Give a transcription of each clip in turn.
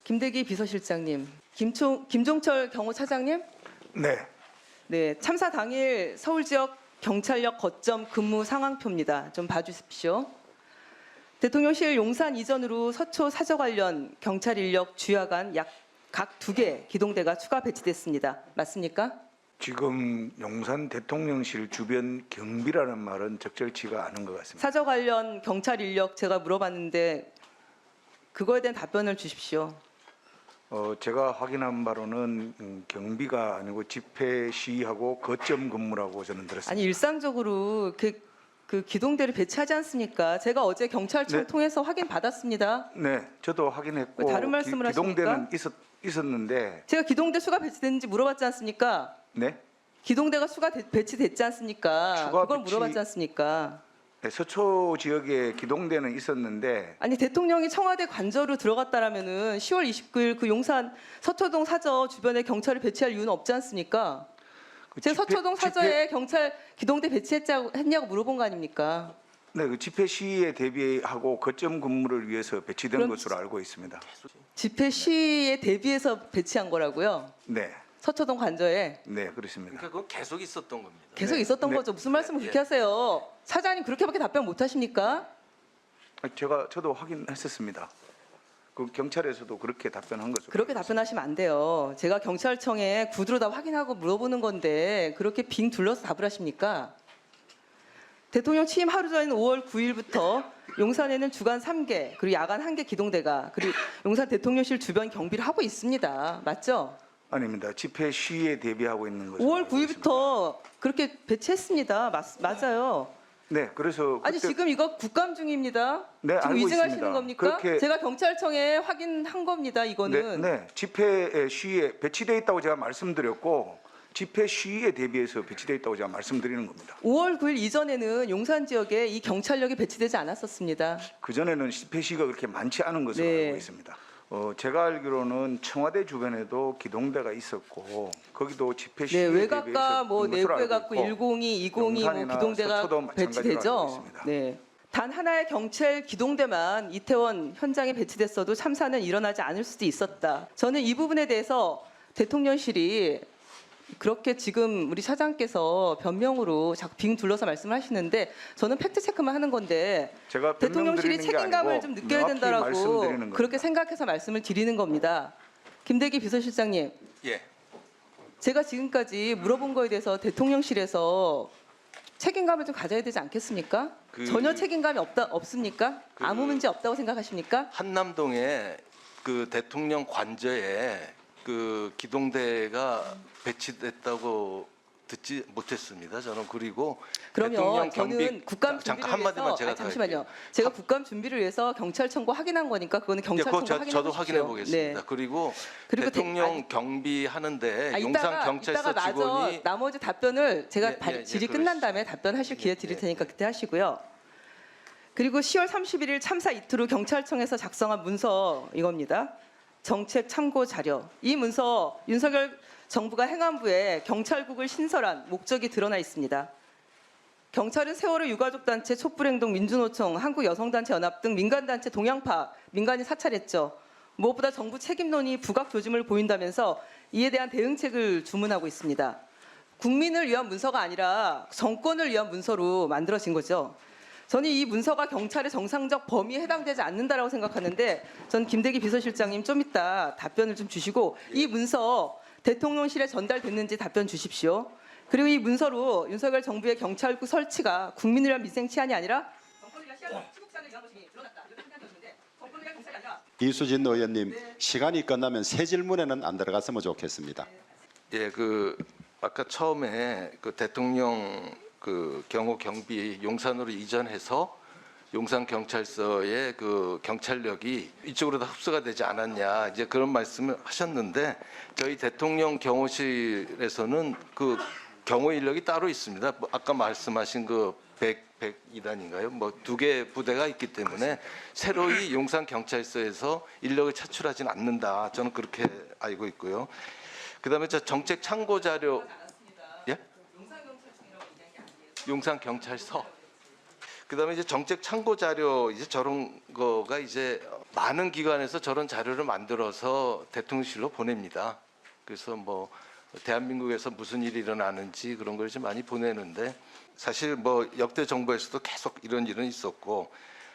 김대기 비서실장님, 김종철 경호차장님, 네. 네, 참사 당일 서울 지역 경찰력 거점 근무 상황표입니다. 좀 봐주십시오. 대통령실 용산 이전으로 서초 사저 관련 경찰 인력 주야간 약 각 2개 기동대가 추가 배치됐습니다. 맞습니까? 지금 용산 대통령실 주변 경비라는 말은 적절치가 않은 것 같습니다. 사저 관련 경찰 인력 제가 물어봤는데 그거에 대한 답변을 주십시오. 제가 확인한 바로는 경비가 아니고 집회 시위하고 거점 근무라고 저는 들었습니다. 아니 일상적으로 그 기동대를 배치하지 않습니까? 제가 어제 경찰청 네. 통해서 확인 받았습니다. 네, 저도 확인했고 왜 다른 말씀을 기동대는 있었는데 제가 기동대 수가 배치됐는지 물어봤지 않습니까? 네, 기동대가 수가 배치됐지 않습니까? 추가 그걸 배치- 물어봤지 않습니까? 네, 서초 지역에 기동대는 있었는데 아니 대통령이 청와대 관저로 들어갔다라면은 10월 29일 그 용산 서초동 사저 주변에 경찰을 배치할 이유는 없지 않습니까? 그 제가 서초동 사저에 경찰 기동대 배치했냐고 물어본 거 아닙니까? 네, 그 집회 시위에 대비하고 거점 근무를 위해서 배치된 그럼 것으로 알고 있습니다. 집회 시에 대비해서 배치한 거라고요? 네, 서초동 관저에 네, 그렇습니다. 그러니까 그건 계속 있었던 겁니다. 계속 네. 있었던 네. 거죠. 무슨 말씀을 네. 그렇게 하세요? 사장님 그렇게밖에 답변 못 하십니까? 저도 확인했었습니다. 그 경찰에서도 그렇게 답변한 것으로. 그렇게 알고 답변하시면 안 돼요. 제가 경찰청에 구두로 다 확인하고 물어보는 건데 그렇게 빙 둘러서 답을 하십니까? 대통령 취임 하루 전인 5월 9일부터 용산에는 주간 3개 그리고 야간 1개 기동대가 그리고 용산 대통령실 주변 경비를 하고 있습니다. 맞죠? 아닙니다. 집회 시위에 대비하고 있는 것으로. 5월 알고 있습니다. 9일부터 그렇게 배치했습니다. 맞아요. 네, 그래서 아니 그때- 지금 이거 국감 중입니다. 네, 지금 알고 위증하시는 있습니다. 겁니까? 그렇게- 제가 경찰청에 확인한 겁니다. 이거는. 네, 집회 시위에 배치돼 있다고 제가 말씀드렸고 집회 시위에 대비해서 배치돼 있다고 제가 말씀드리는 겁니다. 5월 9일 이전에는 용산 지역에 이 경찰력이 배치되지 않았었습니다. 그 전에는 집회 시위가 그렇게 많지 않은 것으로 네. 알고 있습니다. 제가 알기로는 청와대 주변에도 기동대가 있었고 거기도 집회 네, 시위에 외곽과 대비해서 뭐 있는 것으로 내부에 알고 갖고 있고 102, 202 뭐 용산이나 기동대가 서초도 마찬가지로 알고 배치되죠. 있습니다. 네. 단 하나의 경찰 기동대만 이태원 현장에 배치됐어도 참사는 일어나지 않을 수도 있었다. 저는 이 부분에 대해서 대통령실이 그렇게 지금 우리 차장께서 변명으로 자꾸 빙 둘러서 말씀을 하시는데 저는 팩트 체크만 하는 건데 제가 대통령실이 변명드리는 게 책임감을 아니고 좀 느껴야 명확히 된다라고 말씀드리는 겁니다. 그렇게 생각해서 말씀을 드리는 겁니다. 김대기 비서실장님, 예. 제가 지금까지 물어본 거에 대해서 대통령실에서 책임감을 좀 가져야 되지 않겠습니까? 전혀 책임감이 없습니까? 아무 문제 없다고 생각하십니까? 한남동에 그 대통령 관저에 그 기동대가 배치됐다고 듣지 못했습니다. 저는 그리고 그러면 대통령 저는 국감 잠깐 준비를 한마디만 위해서 제가 더 잠시만요. 할게요. 제가 국감 준비를 위해서 경찰청과 확인한 거니까 그거는 예, 경찰청과 그거 확인해 저도 보십시오. 확인해 보겠습니다. 네. 그리고 그리고 대통령 경비하는데 용산 이따가 경찰서 마저 직원이 나머지 답변을 제가 예, 질의 그러시죠. 끝난 다음에 답변하실 기회 드릴 테니까 그때 하시고요. 그리고 10월 31일 참사 이틀 후 경찰청에서 작성한 문서 이겁니다. 정책 참고 자료. 이 문서 윤석열 정부가 행안부에 경찰국을 신설한 목적이 드러나 있습니다. 경찰은 세월호 유가족단체, 촛불행동, 민주노총, 한국여성단체 연합 등 민간단체 동향파 민간이 사찰했죠. 무엇보다 정부 책임론이 부각 조짐을 보인다면서 이에 대한 대응책을 주문하고 있습니다. 국민을 위한 문서가 아니라 정권을 위한 문서로 만들어진 거죠. 저는 이 문서가 경찰의 정상적 범위에 해당되지 않는다라고 생각하는데 전 김대기 비서실장님 좀 이따 답변을 좀 주시고 이 문서 대통령실에 전달됐는지 답변 주십시오. 그리고 이 문서로 윤석열 정부의 경찰국 설치가 국민을 위한 민생 치안이 아니라 정권을 위한 치국 치안을 위한 것이 드러났다. 이렇게 판단되었는데 정권을 위한 경찰이 아니라 이수진 의원님, 시간이 끝나면 새 질문에는 안 들어갔으면 좋겠습니다. 예, 그 아까 처음에 그 대통령 그 경호 경비 용산으로 이전해서 용산 경찰서의 그 경찰력이 이쪽으로 다 흡수가 되지 않았냐 이제 그런 말씀을 하셨는데 저희 대통령 경호실에서는 그 경호 인력이 따로 있습니다. 뭐 아까 말씀하신 그 102단인가요? 뭐 2개 부대가 있기 때문에 새로이 용산 경찰서에서 인력을 차출하지는 않는다. 저는 그렇게 알고 있고요. 그다음에 저 정책 참고 자료 예? 용산 경찰서 그다음에 이제 정책 참고 자료 이제 저런 거가 이제 많은 기관에서 저런 자료를 만들어서 대통령실로 보냅니다. 그래서 뭐 대한민국에서 무슨 일이 일어나는지 그런 걸 좀 많이 보내는데 사실 뭐 역대 정부에서도 계속 이런 일은 있었고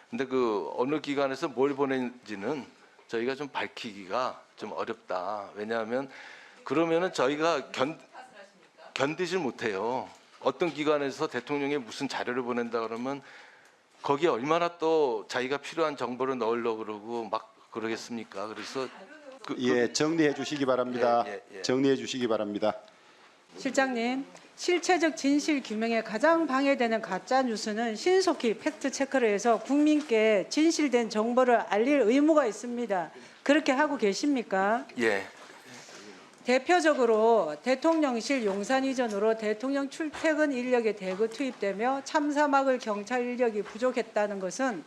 근데 그 어느 기관에서 뭘 보낸지는 저희가 좀 밝히기가 좀 어렵다. 왜냐하면 그러면은 저희가 견디질 못해요. 어떤 기관에서 대통령이 무슨 자료를 보낸다 그러면 거기에 얼마나 또 자기가 필요한 정보를 넣으려고 그러고 막 그러겠습니까? 그래서 예, 정리해 주시기 바랍니다. 예. 정리해 주시기 바랍니다. 실장님, 실체적 진실 규명에 가장 방해되는 가짜 뉴스는 신속히 팩트 체크를 해서 국민께 진실된 정보를 알릴 의무가 있습니다. 그렇게 하고 계십니까? 예. 대표적으로 대통령실 용산 이전으로 대통령 출퇴근 인력의 대거 투입되며 참사 막을 경찰 인력이 부족했다는 것은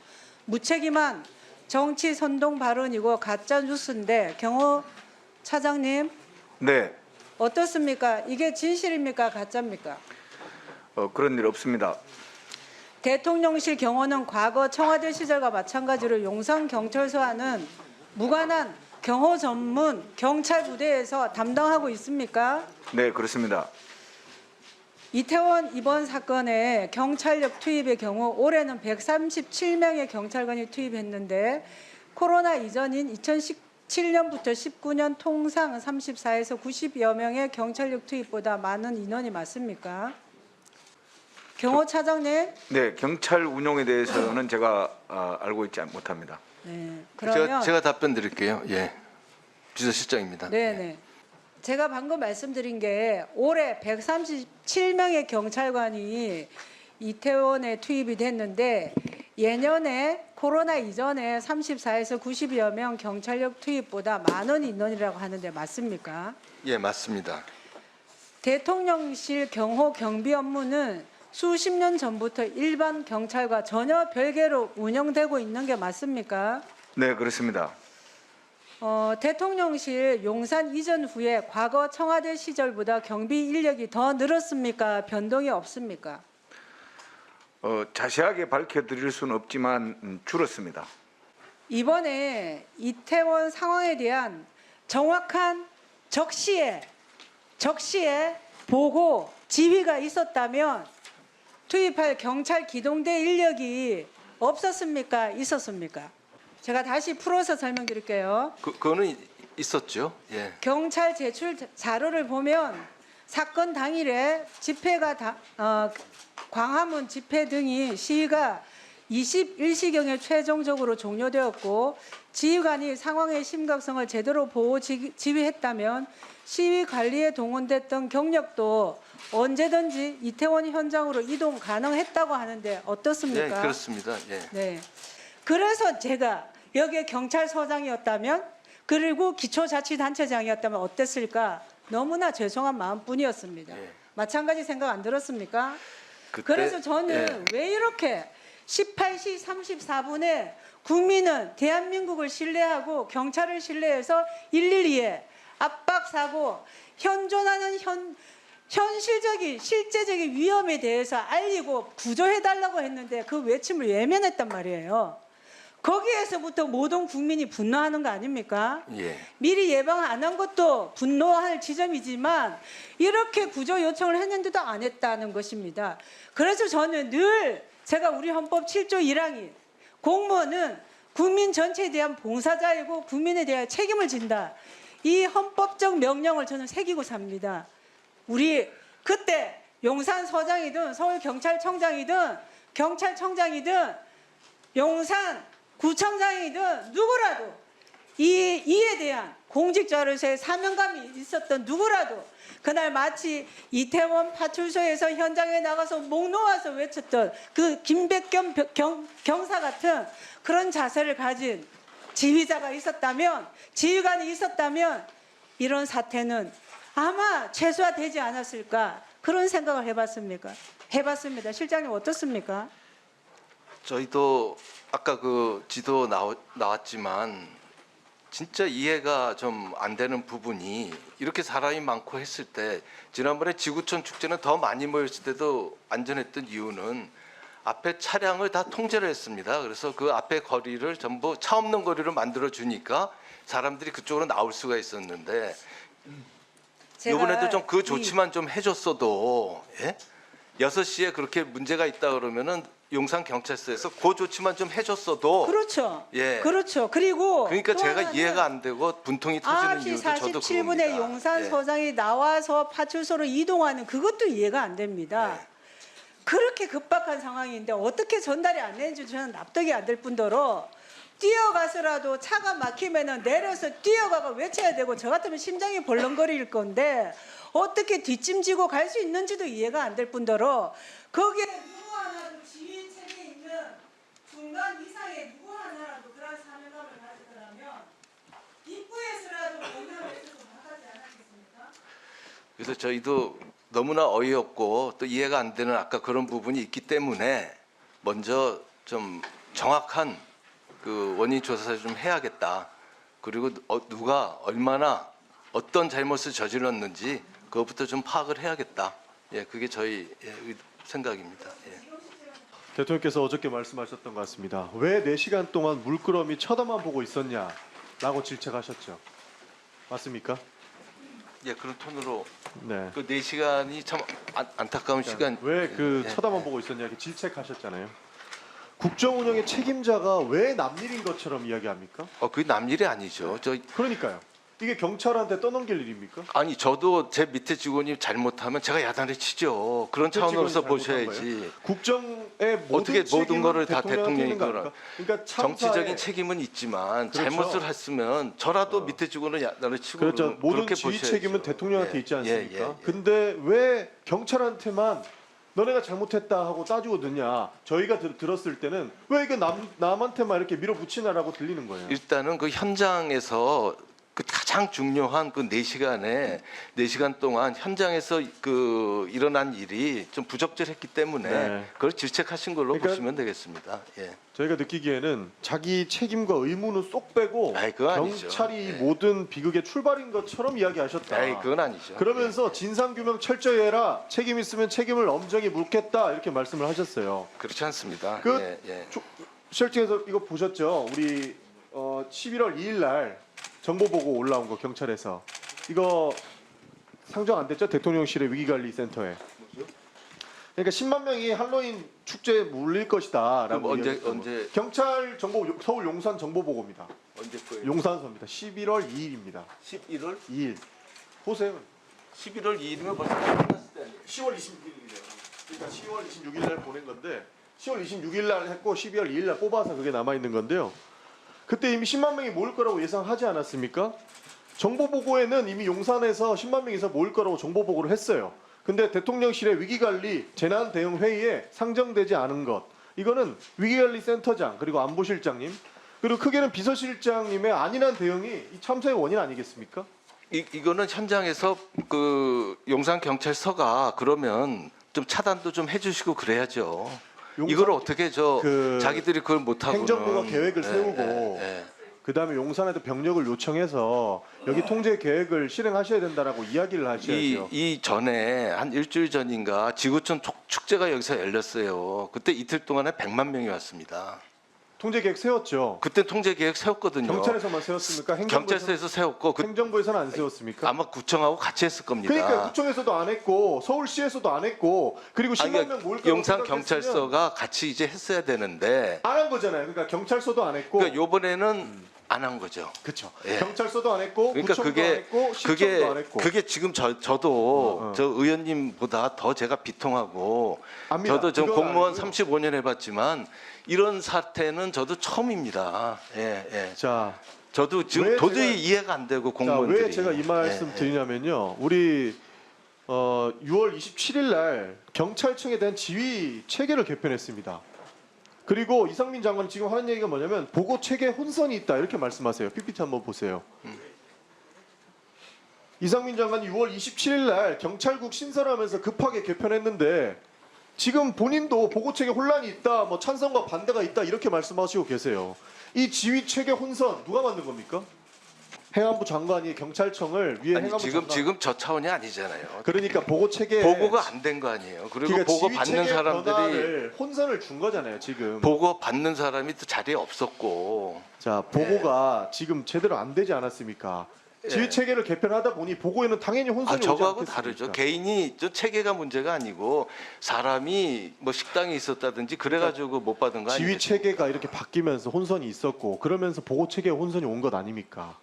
무책임한 정치 선동 발언이고 가짜 뉴스인데 경호 차장님 네, 어떻습니까? 이게 진실입니까? 가짜입니까? 그런 일 없습니다. 대통령실 경호는 과거 청와대 시절과 마찬가지로 용산 경찰서와는 무관한 경호 전문 경찰 부대에서 담당하고 있습니까? 네, 그렇습니다. 이태원 이번 사건의 경찰력 투입의 경우 올해는 137명의 경찰관이 투입했는데 코로나 이전인 2017년부터 19년 통상 34에서 90여 명의 경찰력 투입보다 많은 인원이 맞습니까? 경호 차장님. 네, 경찰 운용에 대해서는 제가 알고 있지 못합니다. 네. 그러면 제가 답변 드릴게요. 예. 비서실장입니다. 네네. 제가 방금 말씀드린 게 올해 137명의 경찰관이 이태원에 투입이 됐는데 예년에 코로나 이전에 34에서 90여 명 경찰력 투입보다 많은 인원이라고 하는데 맞습니까? 예, 맞습니다. 대통령실 경호 경비 업무는 수십 년 전부터 일반 경찰과 전혀 별개로 운영되고 있는 게 맞습니까? 네, 그렇습니다. 대통령실 용산 이전 후에 과거 청와대 시절보다 경비 인력이 더 늘었습니까? 변동이 없습니까? 자세하게 밝혀드릴 수는 없지만 줄었습니다. 이번에 이태원 상황에 대한 정확한 적시에 보고 지휘가 있었다면 투입할 경찰 기동대 인력이 없었습니까? 있었습니까? 제가 다시 풀어서 설명드릴게요. 그거는 있었죠. 예. 경찰 제출 자료를 보면 사건 당일에 집회가 광화문 집회 등이 시위가 21시경에 최종적으로 종료되었고 지휘관이 상황의 심각성을 제대로 보고 지휘했다면 시위 관리에 동원됐던 경력도 언제든지 이태원 현장으로 이동 가능했다고 하는데 어떻습니까? 예, 그렇습니다. 예. 네. 그래서 제가 여기에 경찰서장이었다면 그리고 기초자치단체장이었다면 어땠을까? 너무나 죄송한 마음뿐이었습니다. 예. 마찬가지 생각 안 들었습니까? 그때- 그래서 저는 예. 왜 이렇게 18시 34분에 국민은 대한민국을 신뢰하고 경찰을 신뢰해서 112에 압박사고 현존하는 현실적인 실제적인 위험에 대해서 알리고 구조해달라고 했는데 그 외침을 외면했단 말이에요. 거기에서부터 모든 국민이 분노하는 거 아닙니까? 예. 미리 예방 안 한 것도 분노할 지점이지만 이렇게 구조 요청을 했는데도 안 했다는 것입니다. 그래서 저는 늘 제가 우리 헌법 7조 1항이 공무원은 국민 전체에 대한 봉사자이고 국민에 대한 책임을 진다. 이 헌법적 명령을 저는 새기고 삽니다. 우리 그때 용산서장이든 서울경찰청장이든 경찰청장이든 용산구청장이든 누구라도 이에 대한 공직자로서의 사명감이 있었던 누구라도 그날 마치 이태원 파출소에서 현장에 나가서 목 놓아서 외쳤던 그 김백겸 경사 같은 그런 자세를 가진 지휘자가 있었다면, 지휘관이 있었다면 이런 사태는 아마 최소화되지 않았을까 그런 생각을 해봤습니다. 실장님 어떻습니까? 저희도 아까 그 지도 나왔지만 진짜 이해가 좀 안 되는 부분이 이렇게 사람이 많고 했을 때 지난번에 지구촌 축제는 더 많이 모였을 때도 안전했던 이유는 앞에 차량을 다 통제를 했습니다. 그래서 그 앞에 거리를 전부 차 없는 거리로 만들어 주니까 사람들이 그쪽으로 나올 수가 있었는데 이번에도 좀 그 조치만 좀 해줬어도 예? 6시에 그렇게 문제가 있다 그러면은 용산 경찰서에서 그 조치만 좀 해줬어도 그렇죠. 예. 그렇죠. 그리고 그러니까 또 제가 하나는 이해가 안 되고 분통이 터지는 9시 이유도 저도 47분에 그겁니다. 용산서장이 나와서 파출소로 이동하는 그것도 이해가 안 됩니다. 네. 그렇게 급박한 상황인데 어떻게 전달이 안 되는지 저는 납득이 안 될 뿐더러 뛰어가서라도 차가 막히면은 내려서 뛰어가가 외쳐야 되고 저 같으면 심장이 벌렁거릴 건데 어떻게 뒷짐지고 갈 수 있는지도 이해가 안 될 뿐더러 거기에 누구 하나도 지휘 책에 있는 중간 이상의 누구 하나라도 그런 사명감을 가지더라면 입구에서라도 원룸에서도 나가지 않았겠습니까? 그래서 저희도 너무나 어이없고 또 이해가 안 되는 아까 그런 부분이 있기 때문에 먼저 좀 정확한 그 원인 조사를 좀 해야겠다. 그리고 누가 얼마나 어떤 잘못을 저질렀는지 그것부터 좀 파악을 해야겠다. 예, 그게 저희 생각입니다. 예. 대통령께서 어저께 말씀하셨던 것 같습니다. 왜 4시간 동안 물끄러미 쳐다만 보고 있었냐라고 질책하셨죠. 맞습니까? 예, 그런 톤으로 네. 그 4시간이 참 안타까운 시간. 왜 그 예, 쳐다만 보고 있었냐 이렇게 질책하셨잖아요. 국정 운영의 책임자가 왜 남일인 것처럼 이야기합니까? 그게 남 일이 아니죠. 그러니까요. 이게 경찰한테 떠넘길 일입니까? 아니 저도 제 밑에 직원이 잘못하면 제가 야단을 치죠. 그런 그 차원으로서 직원이 잘못한 보셔야지. 국정의 모든 어떻게 모든 책임은 거를 다 대통령한테 대통령이 있는 거 그런 아닙니까? 그러니까 정치적인 참사에- 책임은 있지만 그렇죠. 잘못을 했으면 저라도 밑에 직원을 야단을 치고 그렇죠. 모든 그렇게 지휘 보셔야죠. 책임은 대통령한테 예, 있지 않습니까? 예, 예, 예. 근데 왜 경찰한테만 너네가 잘못했다 하고 따지고 듣냐? 저희가 들었을 때는 왜 이게 남한테만 이렇게 밀어붙이냐라고 들리는 거예요. 일단은 그 현장에서 그 가장 중요한 그 4시간 동안 현장에서 그 일어난 일이 좀 부적절했기 때문에 네. 그걸 질책하신 걸로 그러니까 보시면 되겠습니다. 예. 저희가 느끼기에는 자기 책임과 의무는 쏙 빼고 아이, 그건 아니죠. 경찰이 예. 모든 비극의 출발인 것처럼 이야기하셨다. 에이, 그건 아니죠. 그러면서 예. 진상규명 철저히 해라. 책임 있으면 책임을 엄정히 묻겠다. 이렇게 말씀을 하셨어요. 그렇지 않습니다. 그- 예, 예. 실제에서 이거 보셨죠? 우리 11월 2일 날 정보 보고 올라온 거 경찰에서 이거 상정 안 됐죠? 대통령실의 위기관리센터에. 그러니까 10만 명이 할로윈 축제에 몰릴 것이다라고 그럼 이야기했던 거. 경찰 정보 서울 용산 정보 보고입니다. 언제 거예요? 용산서입니다. 11월 2일입니다. 11월 2일. 보세요. 11월 2일이면 벌써 끝났을 때 아니에요? 10월 26일이네요. 그러니까 10월 26일 날 보낸 건데 10월 26일 날 했고 12월 2일 날 뽑아서 그게 남아 있는 건데요. 그때 이미 10만 명이 모일 거라고 예상하지 않았습니까? 정보 보고에는 이미 용산에서 10만 명이서 모일 거라고 정보 보고를 했어요. 근데 대통령실의 위기관리 재난 대응 회의에 상정되지 않은 것. 이거는 위기관리센터장 그리고 안보실장님 그리고 크게는 비서실장님의 안일한 대응이 이 참사의 원인 아니겠습니까? 이거는 현장에서 그 용산 경찰서가 그러면 좀 차단도 좀 해주시고 그래야죠. 용산- 이걸 어떻게 그 자기들이 그걸 못하고 행정부가 계획을 세우고 그다음에 용산에도 병력을 요청해서 여기 통제 계획을 실행하셔야 된다라고 이야기를 하셔야죠. 이 전에 한 일주일 전인가 지구촌 축제가 여기서 열렸어요. 그때 이틀 동안에 100만 명이 왔습니다. 통제 계획 세웠죠. 그때 통제 계획 세웠거든요. 경찰에서만 세웠습니까? 경찰서에서 세웠고 행정부에서는 안 세웠습니까? 아마 구청하고 같이 했을 겁니다. 그러니까 구청에서도 안 했고 서울시에서도 안 했고 그리고 10만 명 모일 거라고 용산 생각했으면 경찰서가 같이 이제 했어야 되는데 안 한 거잖아요. 그러니까 경찰서도 안 했고 그러니까 요번에는 안 한 거죠. 그렇죠. 예. 경찰서도 안 했고 그러니까 구청도 안 했고 시청도 안 했고 그게 지금 저도 어. 저 의원님보다 더 제가 비통하고 압니다. 저도 좀 그건 공무원 알고요. 35년 해봤지만 이런 사태는 저도 처음입니다. 예, 예. 자, 저도 지금 왜 도저히 제가- 이해가 안 되고 공무원들이. 왜 제가 이 말씀 예, 드리냐면요. 우리 6월 27일 날 경찰청에 대한 지휘 체계를 개편했습니다. 그리고 이상민 장관은 지금 하는 얘기가 뭐냐면 보고 체계 혼선이 있다 이렇게 말씀하세요. PPT 한번 보세요. 이상민 장관이 6월 27일 날 경찰국 신설하면서 급하게 개편했는데 지금 본인도 보고 체계 혼란이 있다, 뭐 찬성과 반대가 있다 이렇게 말씀하시고 계세요. 이 지휘 체계 혼선 누가 만든 겁니까? 행안부 장관이 경찰청을 위에 아니 행안부 지금 장관 지금 저 차원이 아니잖아요. 그러니까 보고 체계 보고가 안 된 거 아니에요. 그리고 그러니까 보고 지휘 받는 체계 사람들이 변화를 혼선을 준 거잖아요 지금. 보고 받는 사람이 또 자리에 없었고 자 보고가 지금 제대로 안 되지 않았습니까? 예. 지휘 체계를 개편하다 보니 보고에는 당연히 혼선이 오지 저거하고 않겠습니까? 다르죠. 개인이 저 체계가 문제가 아니고 사람이 뭐 식당에 있었다든지 그래가지고 못 받은 거 아니에요. 지휘 체계가 이렇게 바뀌면서 혼선이 있었고 그러면서 보고 체계에 혼선이 온 것 아닙니까?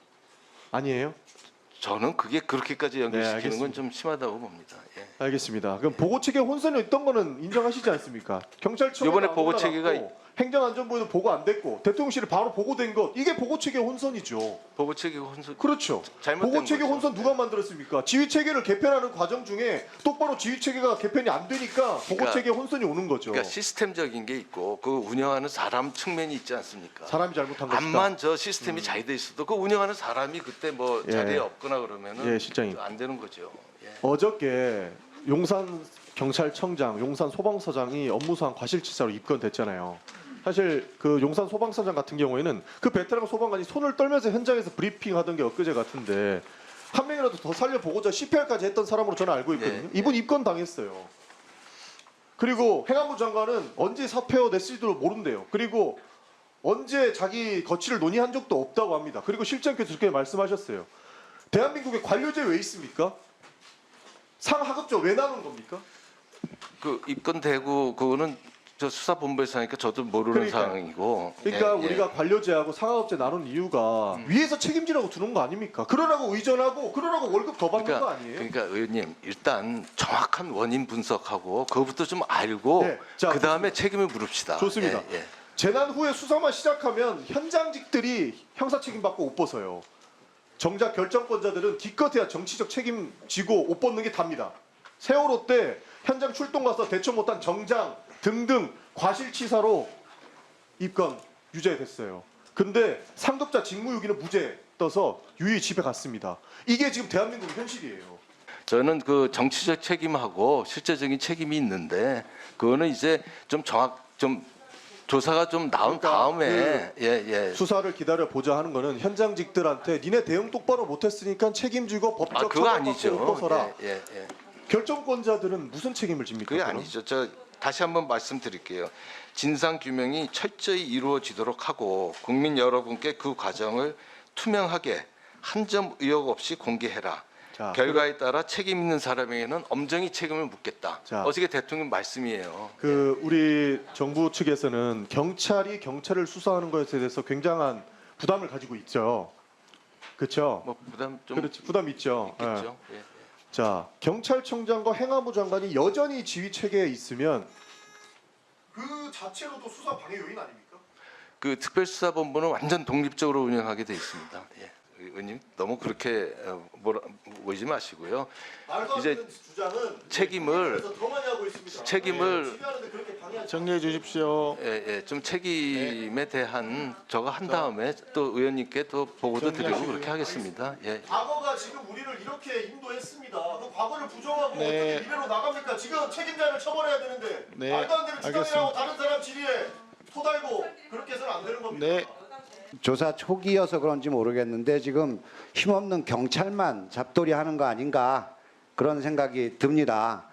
아니에요? 저는 그게 그렇게까지 연결시키는 건 알겠습니다. 좀 심하다고 봅니다. 예. 알겠습니다. 그럼 보고 체계 혼선이 있던 거는 인정하시지 않습니까? 경찰청에 이번에 보고 체계가 행정안전부에도 보고 안 됐고 대통령실에 바로 보고된 것 이게 보고 체계 혼선이죠. 보고 체계 혼선 그렇죠. 잘못된 보고 체계 거죠. 혼선 누가 만들었습니까? 지휘 체계를 개편하는 과정 중에 똑바로 지휘 체계가 개편이 안 되니까 보고 그러니까- 체계 혼선이 오는 거죠. 그러니까 시스템적인 게 있고 그 운영하는 사람 측면이 있지 않습니까? 사람이 잘못한 것이다. 암만 저 시스템이 잘 돼 있어도 그 운영하는 사람이 그때 뭐 예. 자리에 없거나 그러면은 예, 실장님. 안 되는 거죠. 예. 어저께 용산 경찰청장, 용산 소방서장이 업무상 과실치사로 입건됐잖아요. 사실 그 용산 소방서장 같은 경우에는 그 베테랑 소방관이 손을 떨면서 현장에서 브리핑하던 게 엊그제 같은데 한 명이라도 더 살려보고자 CPR까지 했던 사람으로 저는 알고 있거든요. 네. 이분 입건 당했어요. 그리고 행안부 장관은 언제 사표 냈을지도 모른대요. 그리고 언제 자기 거취를 논의한 적도 없다고 합니다. 그리고 실장께서 그렇게 말씀하셨어요. 대한민국에 관료제 왜 있습니까? 상하급조 왜 나눈 겁니까? 그 입건되고 그거는 저 수사본부에서 하니까 저도 모르는 그러니까요. 상황이고. 그러니까 예, 예. 우리가 관료제하고 상하업제 나눈 이유가 위에서 책임지라고 두는 거 아닙니까? 그러라고 의전하고 그러라고 월급 더 받는 거 아니에요? 그러니까 의원님 일단 정확한 원인 분석하고 그거부터 좀 알고 네, 자, 그 다음에 책임을 물읍시다. 좋습니다. 예, 예. 재난 후에 수사만 시작하면 현장직들이 형사 책임받고 옷 벗어요. 정작 결정권자들은 기껏해야 정치적 책임지고 옷 벗는 게 답니다. 세월호 때 현장 출동 가서 대처 못한 정장 등등 과실치사로 입건 유죄됐어요. 근데 상급자 직무유기는 무죄 떠서 유의 집에 갔습니다. 이게 지금 대한민국 현실이에요. 저는 그 정치적 책임하고 실제적인 책임이 있는데 그거는 이제 좀 조사가 좀 나온 그러니까 다음에 예. 수사를 기다려 보자 하는 거는 현장직들한테 니네 대응 똑바로 못했으니까 책임지고 법적 아 그거 처벌받고 아니죠. 옷 벗어라. 예. 결정권자들은 무슨 책임을 집니까? 그게 그럼? 아니죠. 저 다시 한번 말씀드릴게요. 진상 규명이 철저히 이루어지도록 하고 국민 여러분께 그 과정을 투명하게 한 점 의혹 없이 공개해라. 자, 결과에 따라 책임 있는 사람에게는 엄정히 책임을 묻겠다. 자. 어저께 대통령 말씀이에요. 그 우리 정부 측에서는 경찰이 경찰을 수사하는 것에 대해서 굉장한 부담을 가지고 있죠. 그렇죠? 뭐 부담 좀 그렇지, 부담 있죠. 예. 있겠죠. 예. 자, 경찰청장과 행안부 장관이 여전히 지휘 체계에 있으면 그 자체로도 수사 방해 요인 아닙니까? 그 특별수사본부는 완전 독립적으로 운영하게 돼 있습니다. 예. 의원님 너무 그렇게 보지 마시고요. 말도 안 이제 되는 주장은 책임을- 국민의힘에서 더 많이 하고 있습니다. 책임을- 네, 지휘하는데 그렇게 방해하지 정리해 주십시오. 좀 책임에 대한 저거 한 다음에 또 의원님께 또 보고도 드리고 그렇게 하겠습니다. 예. 과거가 지금 우리를 이렇게 인도했습니다. 그 과거를 부정하고 네. 어떻게 이대로 나갑니까? 지금 책임자를 처벌해야 되는데 네, 말도 안 되는 주장이라고 알겠습니다. 다른 사람 지리에 토달고 그렇게 해서는 안 되는 겁니다. 네. 조사 초기여서 그런지 모르겠는데 지금 힘없는 경찰만 잡돌이하는 거 아닌가 그런 생각이 듭니다.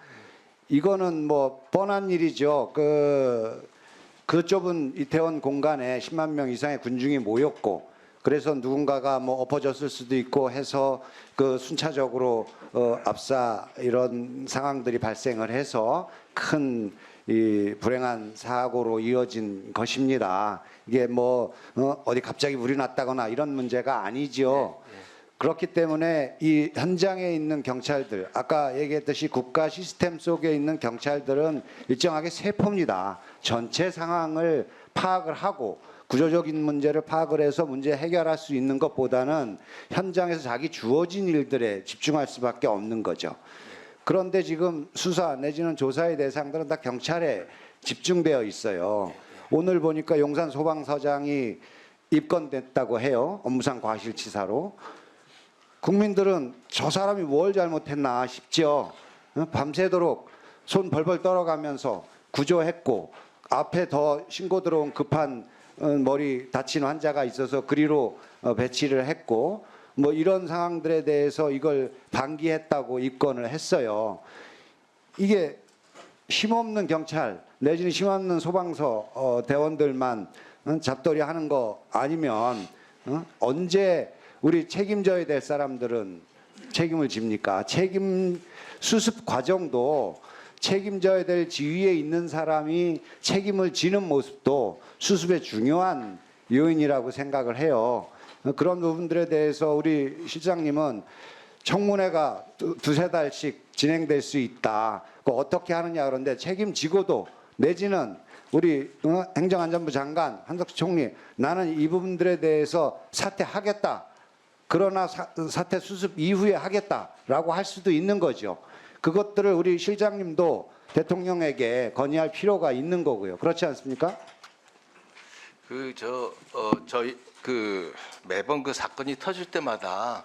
이거는 뭐 뻔한 일이죠. 그 좁은 이태원 공간에 10만 명 이상의 군중이 모였고 그래서 누군가가 뭐 엎어졌을 수도 있고 해서 그 순차적으로 압사 이런 상황들이 발생을 해서 큰 이 불행한 사고로 이어진 것입니다. 이게 뭐 어디 갑자기 물이 났다거나 이런 문제가 아니죠. 그렇기 때문에 이 현장에 있는 경찰들, 아까 얘기했듯이 국가 시스템 속에 있는 경찰들은 일정하게 세포입니다. 전체 상황을 파악을 하고 구조적인 문제를 파악을 해서 문제 해결할 수 있는 것보다는 현장에서 자기 주어진 일들에 집중할 수밖에 없는 거죠. 그런데 지금 수사 내지는 조사의 대상들은 다 경찰에 집중되어 있어요. 오늘 보니까 용산 소방서장이 입건됐다고 해요. 업무상 과실치사로. 국민들은 저 사람이 뭘 잘못했나 싶죠. 밤새도록 손 벌벌 떨어가면서 구조했고 앞에 더 신고 들어온 급한 머리 다친 환자가 있어서 그리로 배치를 했고 뭐 이런 상황들에 대해서 이걸 방기했다고 입건을 했어요. 이게 힘없는 경찰 내지는 힘없는 소방서 대원들만 잡돌이 하는 거 아니면 언제 우리 책임져야 될 사람들은 책임을 집니까? 책임 수습 과정도 책임져야 될 지위에 있는 사람이 책임을 지는 모습도 수습의 중요한 요인이라고 생각을 해요. 그런 부분들에 대해서 우리 실장님은 청문회가 두세 달씩 진행될 수 있다. 그거 어떻게 하느냐 그런데 책임지고도 내지는 우리 행정안전부 장관 한덕수 총리 나는 이 부분들에 대해서 사퇴하겠다. 그러나 사퇴 수습 이후에 하겠다라고 할 수도 있는 거죠. 그것들을 우리 실장님도 대통령에게 건의할 필요가 있는 거고요. 그렇지 않습니까? 저희 매번 그 사건이 터질 때마다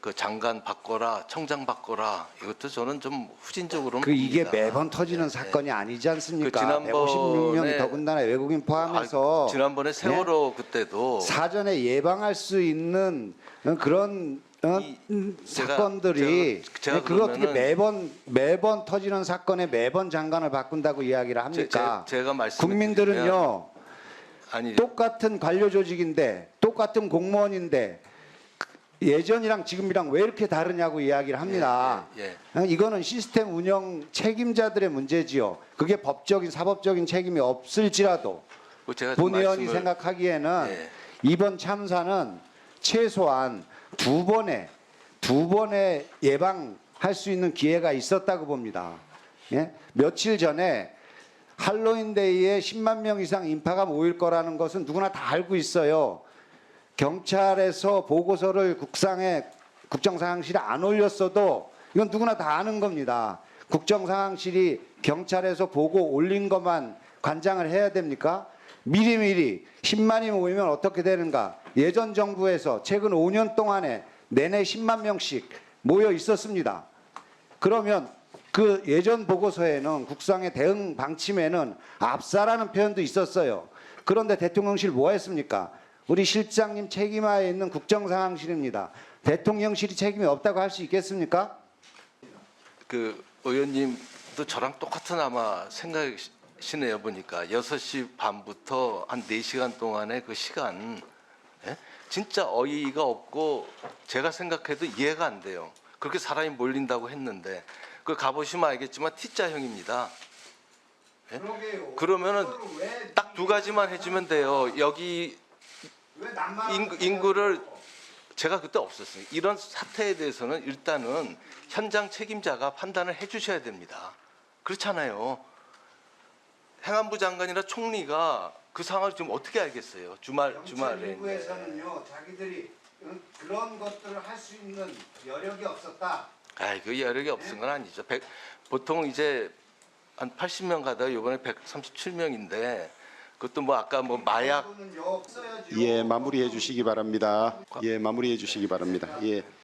그 장관 바꿔라, 청장 바꿔라 이것도 저는 좀 후진적으로는 이게 봅니다. 매번 터지는 사건이 아니지 않습니까? 그 지난번에 156명이 더군다나 외국인 포함해서 지난번에 세월호 그때도 사전에 예방할 수 있는 그런 사건들이 제가 그거 어떻게 그러면은 매번 터지는 사건에 매번 장관을 바꾼다고 이야기를 합니까? 제가 말씀을 국민들은요 아니 똑같은 관료 조직인데 똑같은 공무원인데 예전이랑 지금이랑 왜 이렇게 다르냐고 이야기를 합니다. 이거는 시스템 운영 책임자들의 문제지요. 그게 법적인 사법적인 책임이 없을지라도 제가 본 의원이 말씀을- 생각하기에는 예. 이번 참사는 최소한 두 번의 예방할 수 있는 기회가 있었다고 봅니다. 예? 며칠 전에 할로윈데이에 10만 명 이상 인파가 모일 거라는 것은 누구나 다 알고 있어요. 경찰에서 보고서를 국정상황실에 안 올렸어도 이건 누구나 다 아는 겁니다. 국정상황실이 경찰에서 보고 올린 것만 관장을 해야 됩니까? 미리미리 10만이 모이면 어떻게 되는가? 예전 정부에서 최근 5년 동안에 내내 10만 명씩 모여 있었습니다. 그러면 그 예전 보고서에는 국상의 대응 방침에는 압사라는 표현도 있었어요. 그런데 대통령실 뭐 했습니까? 우리 실장님 책임하에 있는 국정상황실입니다. 대통령실이 책임이 없다고 할 수 있겠습니까? 그 의원님도 저랑 똑같은 아마 생각이시네요. 보니까 6시 반부터 한 4시간 동안의 그 시간 진짜 어이가 없고 제가 생각해도 이해가 안 돼요. 그렇게 사람이 몰린다고 했는데 그 가보시면 알겠지만 T자형입니다. 그러면은 딱 두 가지만 해주면 돼요. 여기 인구를 제가 그때 없었어요. 이런 사태에 대해서는 일단은 현장 책임자가 판단을 해주셔야 됩니다. 그렇잖아요. 행안부 장관이나 총리가 그 상황을 지금 어떻게 알겠어요? 주말에. 일부에서는요 자기들이 그런 것들을 할 수 있는 여력이 없었다. 그 여력이 없은 건 아니죠. 보통 이제 한 80명 가다가 이번에 137명인데 그것도 뭐 아까 뭐 마약 예, 마무리해 주시기 바랍니다. 예, 마무리해 주시기 바랍니다. 예.